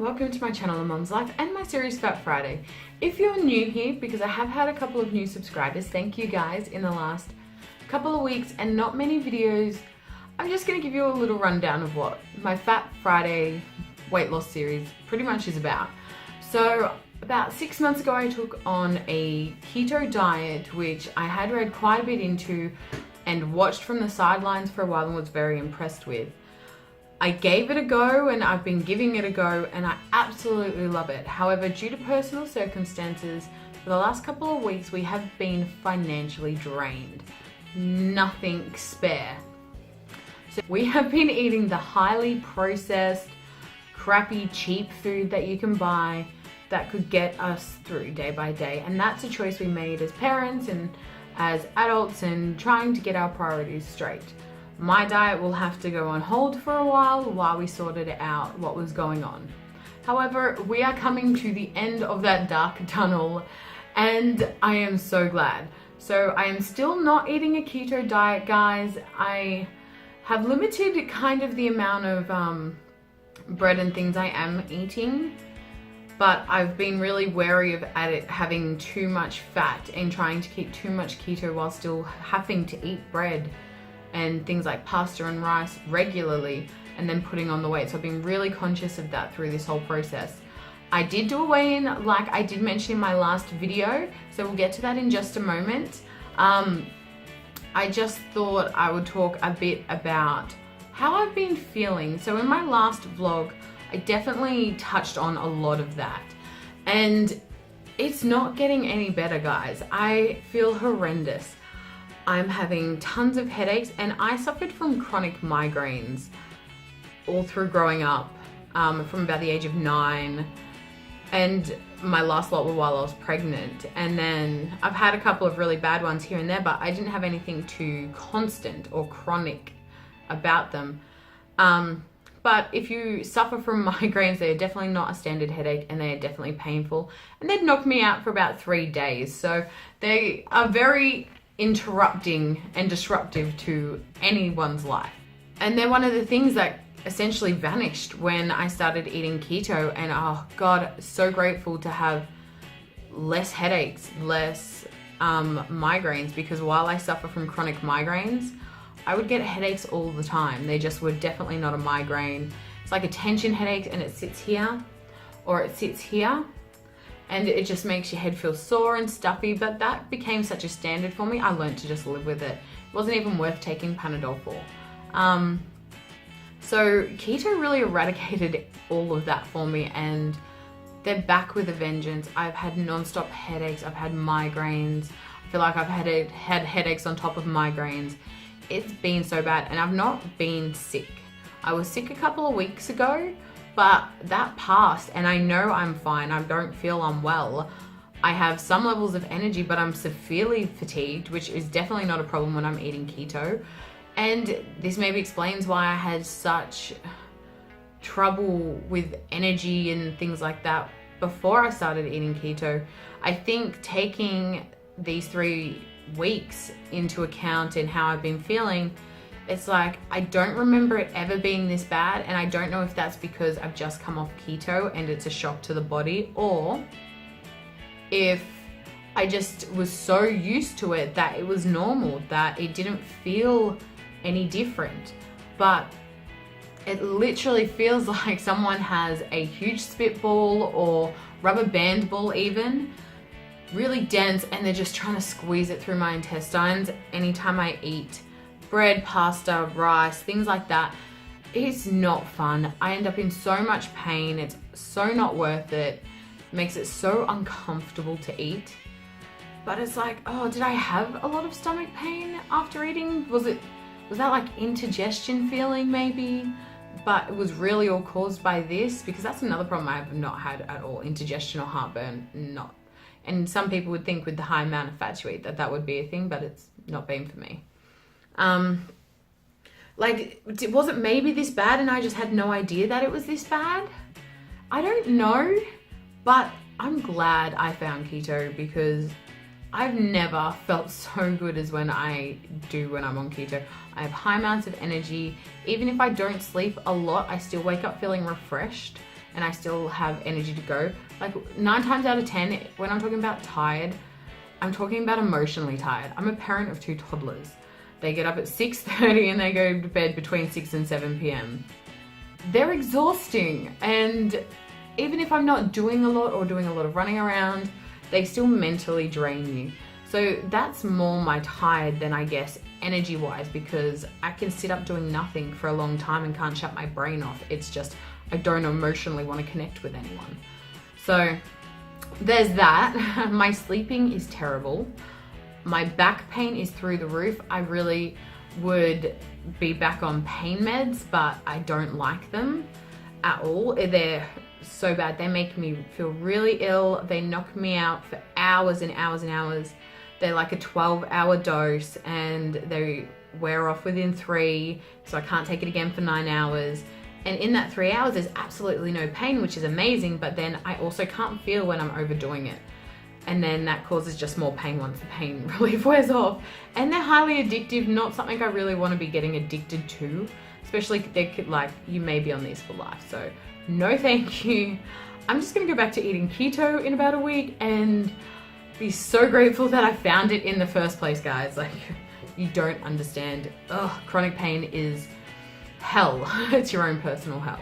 welcome to my channel, A Mum's Life, and my series Fat Friday. If you're new here, because I have had a couple of new subscribers, thank you guys in the last couple of weeks and not many videos, I'm just going to give you a little rundown of what my Fat Friday weight loss series pretty much is about. So about 6 months ago I took on a keto diet, which I had read quite a bit into and watched from the sidelines for a while and was very impressed with. I gave it a go and I've been giving it a go and I absolutely love it. However, due to personal circumstances, for the last couple of weeks we have been financially drained. Nothing spare. So we have been eating the highly processed, crappy, cheap food that you can buy that could get us through day by day. And that's a choice we made as parents and as adults and trying to get our priorities straight. My diet will have to go on hold for a while we sorted out what was going on. However, we are coming to the end of that dark tunnel and I am so glad. So I am still not eating a keto diet, guys. I have limited kind of the amount of bread and things I am eating, but I've been really wary of having too much fat and trying to keep too much keto while still having to eat bread and things like pasta and rice regularly and then putting on the weight. So I've been really conscious of that through this whole process. I did do a weigh-in like I did mention in my last video, so we'll get to that in just a moment. I just thought I would talk a bit about how I've been feeling. So in my last vlog, I definitely touched on a lot of that. And it's not getting any better, guys. I feel horrendous. I'm having tons of headaches and I suffered from chronic migraines all through growing up, from about the age of 9, and my last lot were while I was pregnant. And then I've had a couple of really bad ones here and there, but I didn't have anything too constant or chronic about them. But if you suffer from migraines, they are definitely not a standard headache and they are definitely painful. And they'd knock me out for about 3 days. So they are very interrupting and disruptive to anyone's life. And they're one of the things that essentially vanished when I started eating keto, and oh God, so grateful to have less headaches, less migraines, because while I suffer from chronic migraines, I would get headaches all the time. They just were definitely not a migraine. It's like a tension headache and it sits here or it sits here, and it just makes your head feel sore and stuffy, but that became such a standard for me. I learned to just live with it. It wasn't even worth taking Panadol for. So keto really eradicated all of that for me, and they're back with a vengeance. I've had non-stop headaches, I've had migraines. I feel like I've had headaches on top of migraines. It's been so bad, and I've not been sick. I was sick a couple of weeks ago, but that passed and I know I'm fine. I don't feel unwell. I have some levels of energy, but I'm severely fatigued, which is definitely not a problem when I'm eating keto. And this maybe explains why I had such trouble with energy and things like that before I started eating keto. I think taking these 3 weeks into account and how I've been feeling, it's like I don't remember it ever being this bad, and I don't know if that's because I've just come off keto and it's a shock to the body, or if I just was so used to it that it was normal, that it didn't feel any different. But it literally feels like someone has a huge spitball or rubber band ball even, really dense, and they're just trying to squeeze it through my intestines anytime I eat bread, pasta, rice, things like that. It's not fun. I end up in so much pain. It's so not worth it. It makes it so uncomfortable to eat. But it's like, oh, did I have a lot of stomach pain after eating? Was that like indigestion feeling maybe? But it was really all caused by this, because that's another problem I have not had at all, indigestion or heartburn, not. And some people would think with the high amount of fat you eat that would be a thing, but it's not been for me. Like, was it maybe this bad and I just had no idea that it was this bad? I don't know, but I'm glad I found keto, because I've never felt so good as when I do when I'm on keto. I have high amounts of energy. Even if I don't sleep a lot, I still wake up feeling refreshed and I still have energy to go. Like 9 times out of 10, when I'm talking about tired, I'm talking about emotionally tired. I'm a parent of 2 toddlers. They get up at 6:30 and they go to bed between 6 and 7 p.m. They're exhausting, and even if I'm not doing a lot or doing a lot of running around, they still mentally drain you. So that's more my tired than, I guess, energy-wise, because I can sit up doing nothing for a long time and can't shut my brain off. It's just I don't emotionally want to connect with anyone. So there's that. My sleeping is terrible. My back pain is through the roof. I really would be back on pain meds, but I don't like them at all. They're so bad. They make me feel really ill. They knock me out for hours and hours and hours. They're like a 12-hour dose and they wear off within 3, so I can't take it again for 9 hours. And in that 3 hours, there's absolutely no pain, which is amazing, but then I also can't feel when I'm overdoing it. And then that causes just more pain once the pain relief wears off. And they're highly addictive, not something I really want to be getting addicted to, especially they could, like, you may be on these for life. So no thank you. I'm just gonna go back to eating keto in about a week and be so grateful that I found it in the first place, guys. Like, you don't understand. Ugh, chronic pain is hell. It's your own personal hell.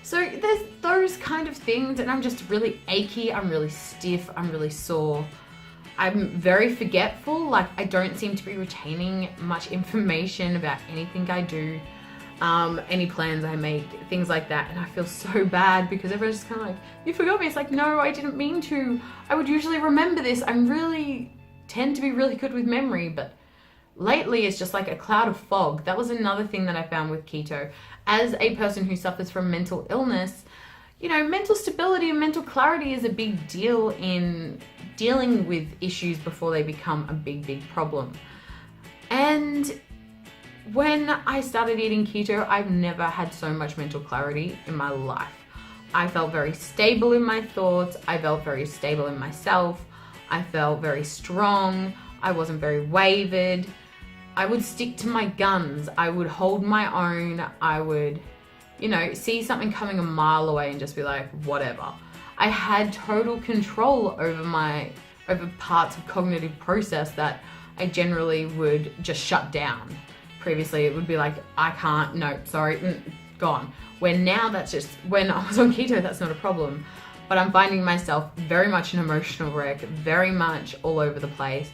So there's those kind of things, and I'm just really achy, I'm really stiff, I'm really sore. I'm very forgetful, like I don't seem to be retaining much information about anything I do, any plans I make, things like that, and I feel so bad because everyone's just kind of like, you forgot me. It's like, no, I didn't mean to. I would usually remember this. Tend to be really good with memory, but lately it's just like a cloud of fog. That was another thing that I found with keto. As a person who suffers from mental illness, you know, mental stability and mental clarity is a big deal in dealing with issues before they become a big problem. And when I started eating keto, I've never had so much mental clarity in my life. I felt very stable in my thoughts. I felt very stable in myself. I felt very strong. I wasn't very wavered. I would stick to my guns. I would hold my own. I would, you know, see something coming a mile away and just be like, whatever. I had total control over parts of cognitive process that I generally would just shut down. Previously, it would be like, I can't, no, sorry, gone. When now that's just, when I was on keto, that's not a problem. But I'm finding myself very much an emotional wreck, very much all over the place.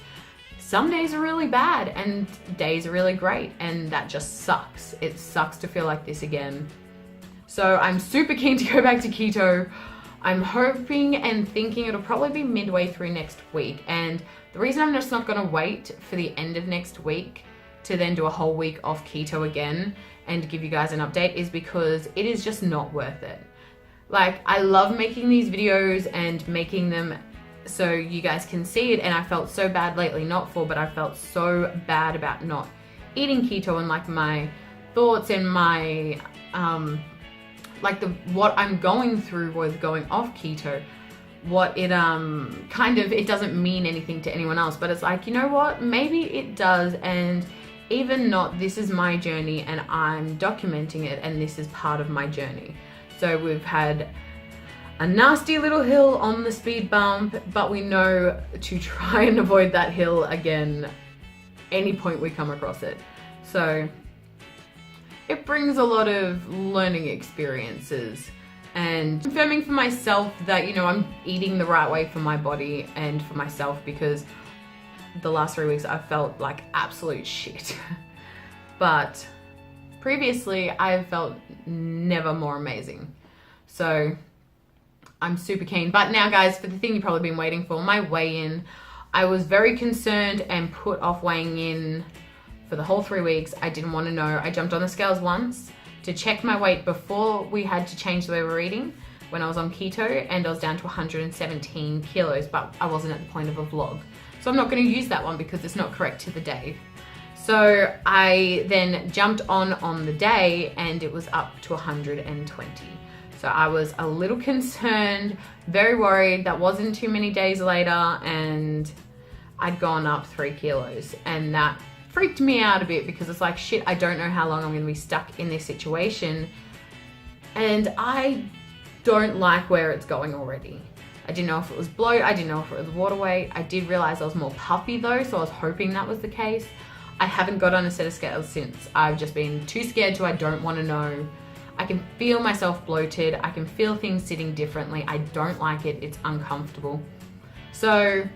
Some days are really bad and days are really great, and that just sucks. It sucks to feel like this again. So I'm super keen to go back to keto. I'm hoping and thinking it'll probably be midway through next week. And the reason I'm just not gonna wait for the end of next week to then do a whole week off keto again and give you guys an update is because it is just not worth it. Like, I love making these videos and making them so you guys can see it, and I felt so bad lately, but I felt so bad about not eating keto, and like my thoughts and my what I'm going through with going off keto, what it it doesn't mean anything to anyone else, but it's like, you know what, maybe it does. And even not, this is my journey and I'm documenting it, and this is part of my journey. So we've had a nasty little hill on the speed bump, but we know to try and avoid that hill again any point we come across it. So it brings a lot of learning experiences and confirming for myself that, you know, I'm eating the right way for my body and for myself, because the last 3 weeks I've felt like absolute shit. But previously I felt never more amazing. So I'm super keen. But now, guys, for the thing you've probably been waiting for, my weigh-in. I was very concerned and put off weighing in for the whole 3 weeks. I didn't want to know. I jumped on the scales once to check my weight before we had to change the way we were eating when I was on keto, and I was down to 117 kilos, but I wasn't at the point of a vlog. So I'm not going to use that one because it's not correct to the day. So I then jumped on the day and it was up to 120. So I was a little concerned, very worried. That wasn't too many days later and I'd gone up 3 kilos, and that freaked me out a bit because it's like, shit, I don't know how long I'm going to be stuck in this situation. and I don't like where it's going already. I didn't know if it was bloat, I didn't know if it was water weight. I did realize I was more puffy though, so I was hoping that was the case. I haven't got on a set of scales since. I've just been too scared to, I don't want to know. I can feel myself bloated. I can feel things sitting differently. I don't like it. It's uncomfortable. So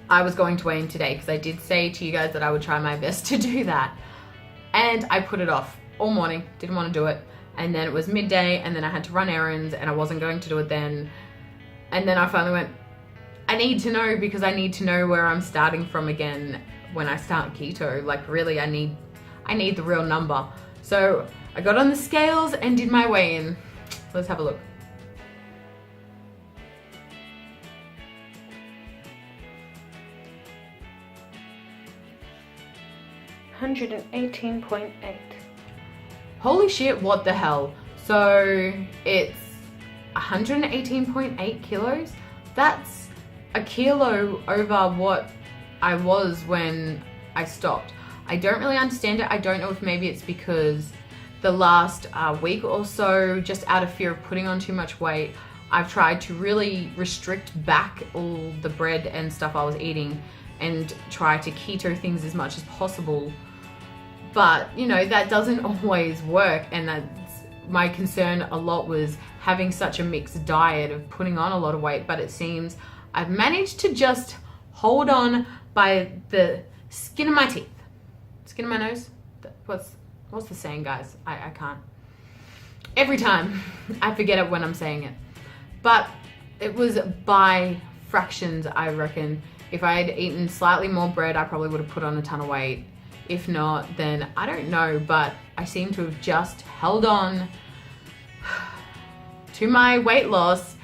I was going to weigh in today because I did say to you guys that I would try my best to do that. And I put it off all morning. Didn't want to do it. And then it was midday and then I had to run errands and I wasn't going to do it then. And then I finally went, I need to know because I need to know where I'm starting from again when I start keto. Like really, I need the real number. So I got on the scales and did my weigh-in. Let's have a look. $118.8. Holy shit, what the hell? So it's 118.8 kilos. That's a kilo over what I was when I stopped. I don't really understand it. I don't know if maybe it's because the last week or so, just out of fear of putting on too much weight, I've tried to really restrict back all the bread and stuff I was eating and try to keto things as much as possible. But, you know, that doesn't always work, and that's my concern a lot, was having such a mixed diet of putting on a lot of weight. But it seems I've managed to just hold on by the skin of my teeth. Skin of my nose? What's the saying, guys? I can't. Every time I forget it when I'm saying it. But it was by fractions, I reckon. If I had eaten slightly more bread, I probably would have put on a ton of weight. If not, then I don't know, but I seem to have just held on to my weight loss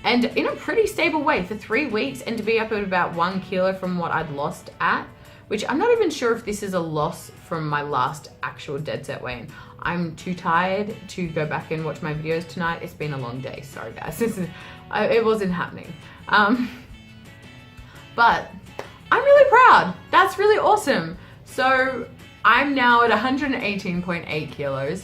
and in a pretty stable way for 3 weeks, and to be up at about 1 kilo from what I'd lost at, which I'm not even sure if this is a loss from my last actual dead set weigh-in. I'm too tired to go back and watch my videos tonight. It's been a long day, sorry guys. It wasn't happening. But I'm really proud. That's really awesome. So I'm now at 118.8 kilos.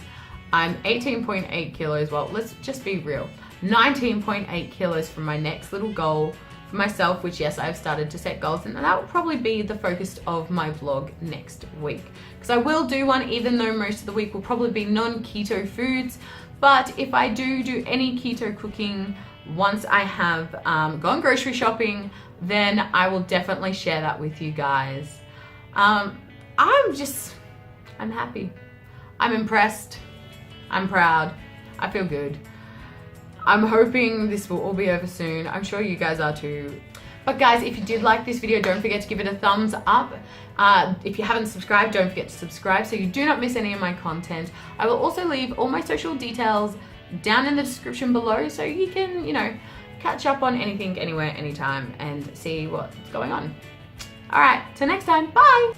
I'm 18.8 kilos, well, let's just be real, 19.8 kilos from my next little goal for myself, which yes, I've started to set goals, and that will probably be the focus of my vlog next week. Because I will do one, even though most of the week will probably be non-keto foods. But if I do any keto cooking once I have gone grocery shopping, then I will definitely share that with you guys. I'm happy. I'm impressed. I'm proud. I feel good. I'm hoping this will all be over soon. I'm sure you guys are too. But guys, if you did like this video, don't forget to give it a thumbs up. If you haven't subscribed, don't forget to subscribe so you do not miss any of my content. I will also leave all my social details down in the description below so you can, you know, catch up on anything, anywhere, anytime, and see what's going on. All right, till next time, bye.